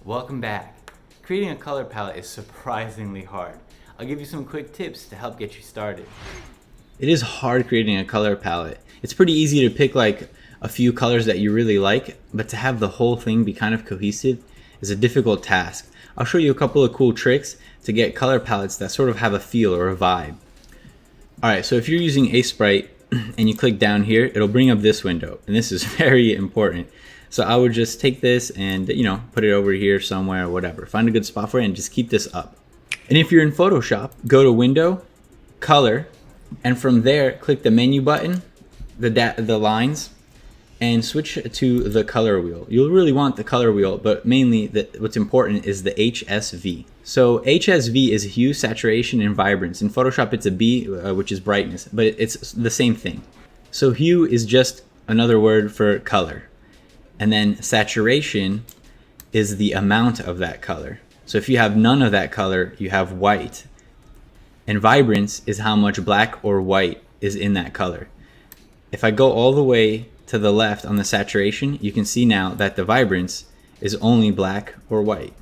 Welcome back. Creating a color palette is surprisingly hard. I'll give you some quick tips to help get you started. It is hard creating a color palette. It's pretty easy to pick like a few colors that you really like, but to have the whole thing be kind of cohesive is a difficult task. I'll show you a couple of cool tricks to get color palettes that sort of have a feel or a vibe. Alright, so if you're using Aseprite and you click down here, it'll bring up this window, and this is very important. So I would just take this and, put it over here somewhere or whatever. Find a good spot for it and just keep this up. And if you're in Photoshop, go to Window, Color, and from there, click the menu button, the lines, and switch to the color wheel. You'll really want the color wheel, but mainly what's important is the HSV. So HSV is hue, saturation, and vibrance. In Photoshop, it's a B, which is brightness, but it's the same thing. So hue is just another word for color. And then saturation is the amount of that color. So if you have none of that color, you have white. And vibrance is how much black or white is in that color. If I go all the way to the left on the saturation, you can see now that the vibrance is only black or white.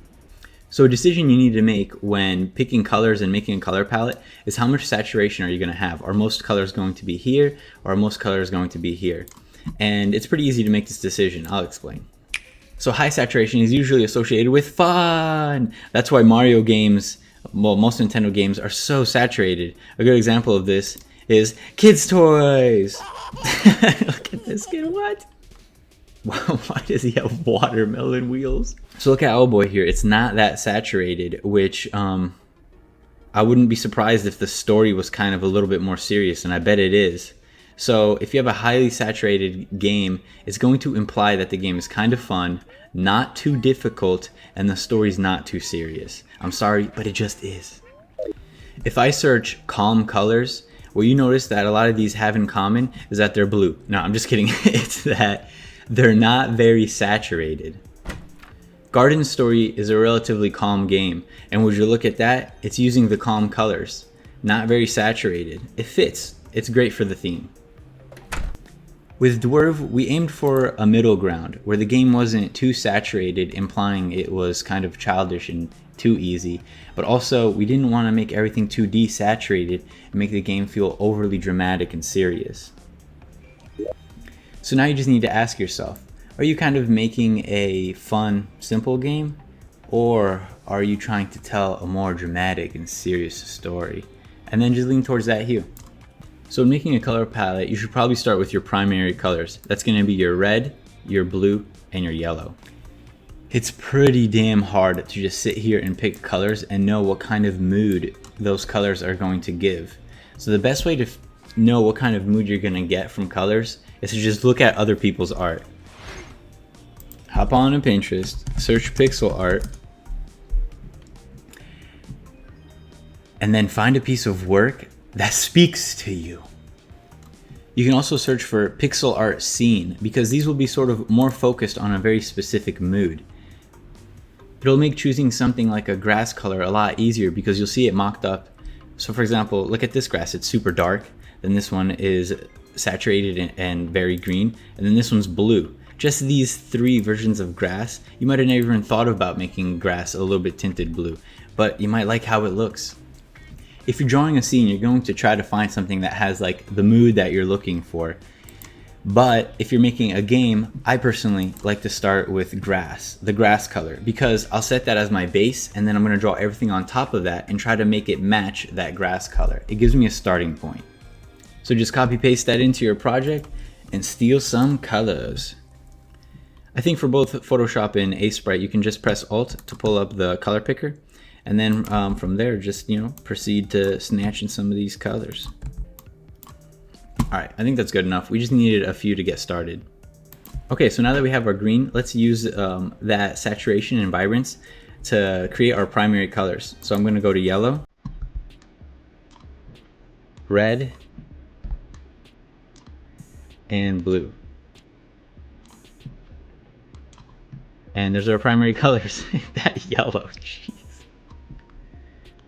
So a decision you need to make when picking colors and making a color palette is how much saturation are you going to have? Are most colors going to be here, or are most colors going to be here? And it's pretty easy to make this decision. I'll explain. So high saturation is usually associated with fun. That's why Mario games, well, most Nintendo games are so saturated. A good example of this is kids' toys. Look at this kid, what? Why does he have watermelon wheels? So look at Owlboy here. It's not that saturated, which I wouldn't be surprised if the story was kind of a little bit more serious, and I bet it is. So if you have a highly saturated game, it's going to imply that the game is kind of fun, not too difficult, and the story's not too serious. I'm sorry, but it just is. If I search calm colors, what you notice that a lot of these have in common is that they're blue. No, I'm just kidding. It's that they're not very saturated. Garden Story is a relatively calm game, and would you look at that, it's using the calm colors. Not very saturated. It fits. It's great for the theme. With Dwarf, we aimed for a middle ground, where the game wasn't too saturated, implying it was kind of childish and too easy, but also we didn't want to make everything too desaturated and make the game feel overly dramatic and serious. So now you just need to ask yourself, are you kind of making a fun, simple game? Or are you trying to tell a more dramatic and serious story? And then just lean towards that hue. So in making a color palette, you should probably start with your primary colors. That's going to be your red, your blue, and your yellow. It's pretty damn hard to just sit here and pick colors and know what kind of mood those colors are going to give. So the best way to know what kind of mood you're going to get from colors is to just look at other people's art. Hop on to Pinterest, search Pixelart, and then find a piece of work that speaks to you. You can also search for pixel art scene, because these will be sort of more focused on a very specific mood. It'll make choosing something like a grass color a lot easier because you'll see it mocked up. So for example, look at this grass, it's super dark, then this one is saturated and very green, and then this one's blue. Just these three versions of grass, you might have never even thought about making grass a little bit tinted blue, but you might like how it looks. If you're drawing a scene, you're going to try to find something that has like the mood that you're looking for. But if you're making a game, I personally like to start with grass, the grass color, because I'll set that as my base and then I'm going to draw everything on top of that and try to make it match that grass color. It gives me a starting point. So just copy paste that into your project and steal some colors. I think for both Photoshop and Aseprite, you can just press Alt to pull up the color picker. And then from there, just, proceed to snatching some of these colors. All right, I think that's good enough. We just needed a few to get started. Okay, so now that we have our green, let's use that saturation and vibrance to create our primary colors. So I'm gonna go to yellow, red, and blue. And there's our primary colors. That yellow, jeez.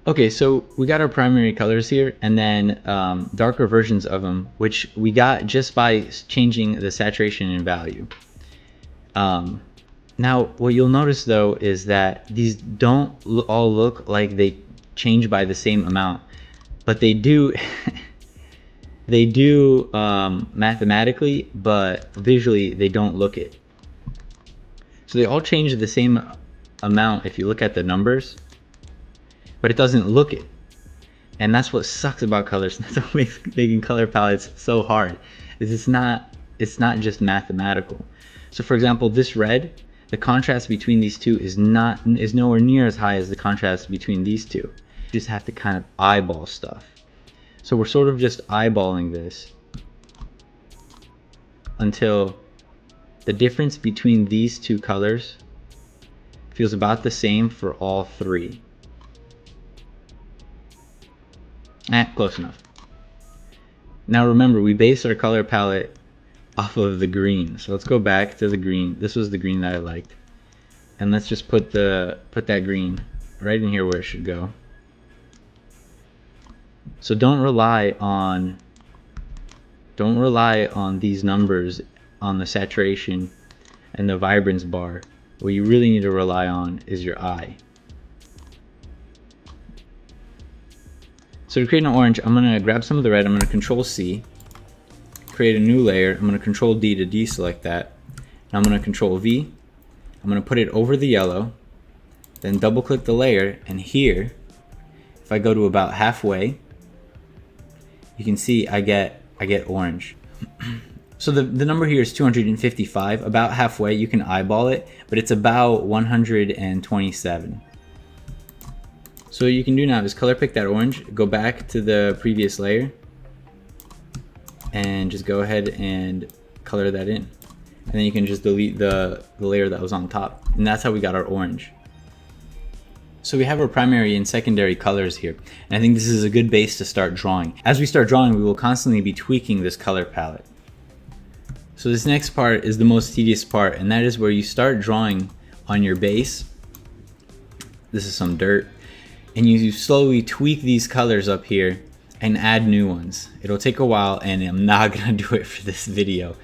Okay, so we got our primary colors here, and then darker versions of them, which we got just by changing the saturation and value. Now, what you'll notice though is that these don't all look like they change by the same amount, but they do. They do mathematically, but visually they don't look it. So they all change the same amount if you look at the numbers, but it doesn't look it. And that's what sucks about colors. That's what makes making color palettes so hard. Is it's not just mathematical. So for example, this red, the contrast between these two is nowhere near as high as the contrast between these two. You just have to kind of eyeball stuff. So we're sort of just eyeballing this until the difference between these two colors feels about the same for all three. Close enough. Now remember, we base our color palette off of the green. So let's go back to the green. This was the green that I liked. And let's just put that green right in here where it should go. So don't rely on these numbers on the saturation and the vibrance bar. What you really need to rely on is your eye. So to create an orange, I'm gonna grab some of the red, I'm gonna Control C, create a new layer, I'm gonna Control D to deselect that, and I'm gonna Control V, I'm gonna put it over the yellow, then double click the layer, and here, if I go to about halfway, you can see I get orange. So the number here is 255, about halfway. You can eyeball it, but it's about 127. So what you can do now is color pick that orange, go back to the previous layer, and just go ahead and color that in. And then you can just delete the layer that was on top. And that's how we got our orange. So we have our primary and secondary colors here, and I think this is a good base to start drawing. As we start drawing, we will constantly be tweaking this color palette. So this next part is the most tedious part, and that is where you start drawing on your base. This is some dirt, and you slowly tweak these colors up here and add new ones. It'll take a while, and I'm not gonna do it for this video.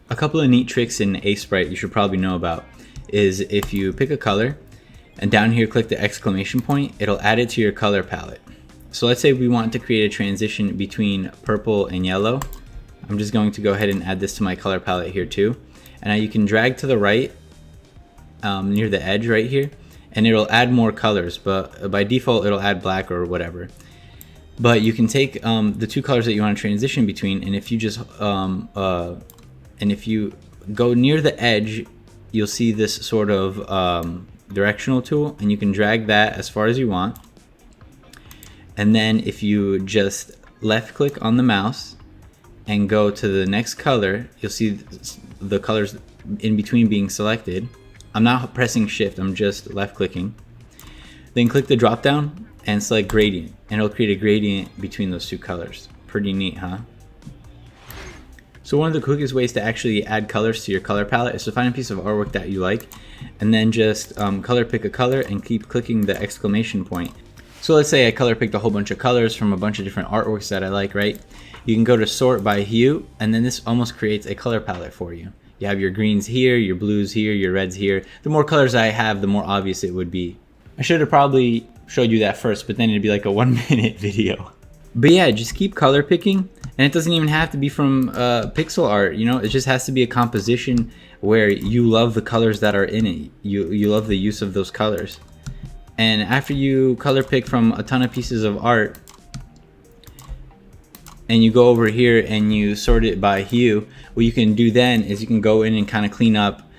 A couple of neat tricks in Aseprite you should probably know about is if you pick a color, and down here click the exclamation point, it'll add it to your color palette. So let's say we want to create a transition between purple and yellow. I'm just going to go ahead and add this to my color palette here too. And now you can drag to the right near the edge right here, and it'll add more colors, but by default it'll add black or whatever. But you can take the two colors that you want to transition between, and if you just if you go near the edge, you'll see this sort of directional tool, and you can drag that as far as you want. And then if you just left click on the mouse and go to the next color, you'll see the colors in between being selected. I'm not pressing shift, I'm just left clicking. Then click the drop down and select gradient, and it'll create a gradient between those two colors. Pretty neat, huh? So one of the quickest ways to actually add colors to your color palette is to find a piece of artwork that you like, and then just color pick a color and keep clicking the exclamation point. So let's say I color picked a whole bunch of colors from a bunch of different artworks that I like, right? You can go to sort by hue, and then this almost creates a color palette for you. You have your greens here, your blues here, your reds here. The more colors I have, the more obvious it would be. I should have probably showed you that first, but then it'd be like a 1-minute video. But yeah, just keep color picking. And it doesn't even have to be from Pixelart, you know, it just has to be a composition where you love the colors that are in it. You love the use of those colors. And after you color pick from a ton of pieces of art, and you go over here and you sort it by hue, what you can do then is you can go in and kind of clean up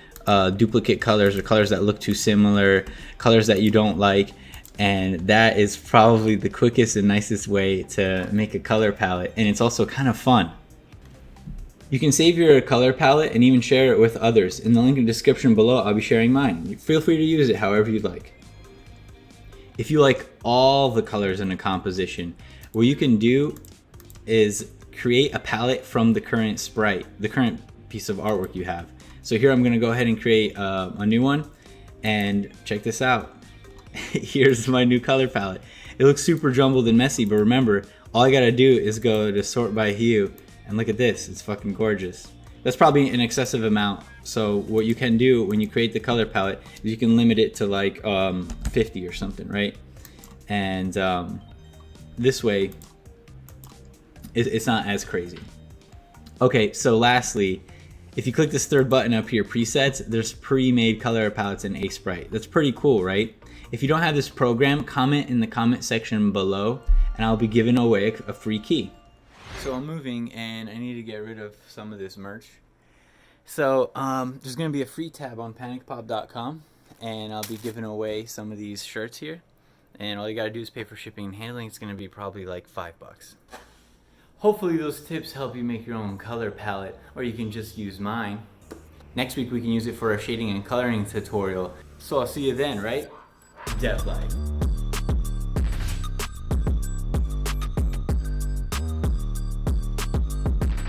duplicate colors or colors that look too similar, colors that you don't like. And that is probably the quickest and nicest way to make a color palette, and it's also kind of fun. You can save your color palette and even share it with others. In the link in the description below, I'll be sharing mine. Feel free to use it however you'd like. If you like all the colors in a composition, what you can do is create a palette from the current sprite, the current piece of artwork you have. So here I'm gonna go ahead and create a new one, and check this out. Here's my new color palette. It looks super jumbled and messy, but remember, all I gotta do is go to sort by hue, and look at this, it's fucking gorgeous. That's probably an excessive amount. So what you can do when you create the color palette is you can limit it to like 50 or something, right? And this way it's not as crazy. Okay, so lastly, if you click this third button up here, presets, there's pre-made color palettes in Aseprite. That's pretty cool, right? If you don't have this program, comment in the comment section below and I'll be giving away a free key. So I'm moving and I need to get rid of some of this merch. So there's gonna be a free tab on panicpop.com and I'll be giving away some of these shirts here. And all you gotta do is pay for shipping and handling. It's gonna be probably like $5. Hopefully those tips help you make your own color palette, or you can just use mine. Next week we can use it for a shading and coloring tutorial. So I'll see you then, right? Dev Light.